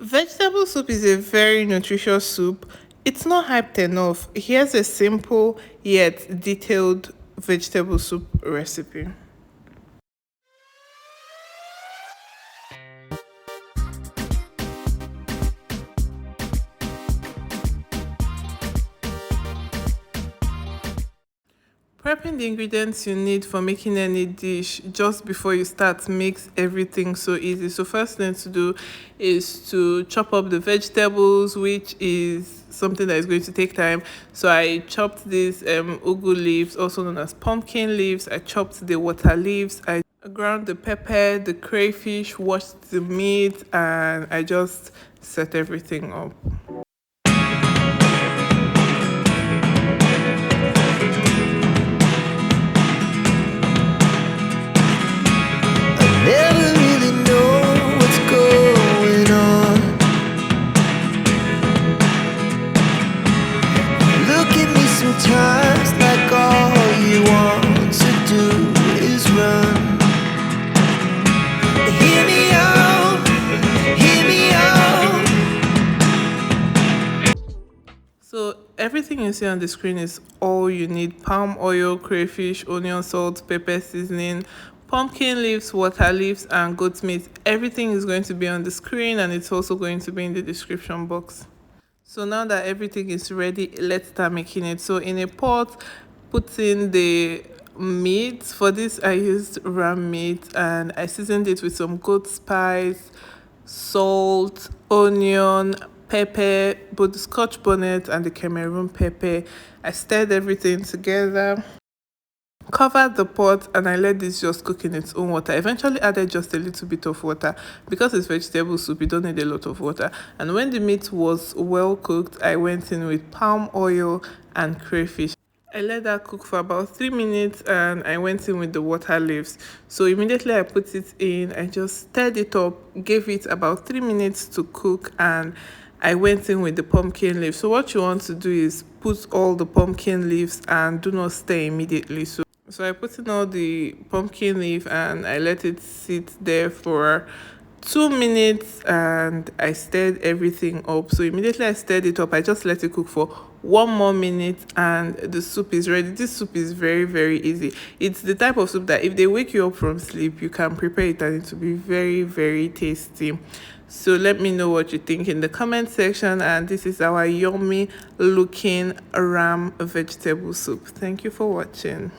Vegetable soup is a very nutritious soup. It's not hyped enough. Here's a simple yet detailed vegetable soup recipe. Prepping the ingredients you need for making any dish just before you start makes everything so easy. So first thing to do is to chop up the vegetables, which is something that is going to take time. So I chopped these ugu leaves, also known as pumpkin leaves. I chopped the water leaves. I ground the pepper, the crayfish, washed the meat, and I just set everything up. Never really know what's going on. Look at me sometimes like all you want to do is run. Hear me out, hear me out. So everything you see on the screen is all you need: palm oil, crayfish, onion, salt, pepper, seasoning, pumpkin leaves, water leaves, and goat meat. Everything is going to be on the screen, and it's also going to be in the description box. So now that everything is ready, let's start making it. So in a pot, put in the meat. For this, I used ram meat, and I seasoned it with some goat spice, salt, onion, pepper, both the Scotch bonnet and the Cameroon pepper. I stirred everything together, covered the pot, and I let this just cook in its own water. Eventually added just a little bit of water. Because it's vegetable soup, you don't need a lot of water. And when the meat was well cooked, I went in with palm oil and crayfish. I let that cook for about 3 minutes, and I went in with the water leaves. So immediately I put it in, I just stirred it up, gave it about 3 minutes to cook, and I went in with the pumpkin leaves. So what you want to do is put all the pumpkin leaves and do not stir immediately. So I put in all the pumpkin leaf, and I let it sit there for 2 minutes, and I stirred everything up. So immediately I stirred it up, I just let it cook for 1 more minute, and the soup is ready. This soup is very, very easy. It's the type of soup that if they wake you up from sleep, you can prepare it and it will be very, very tasty. So let me know what you think in the comment section. And this is our yummy looking ram vegetable soup. Thank you for watching.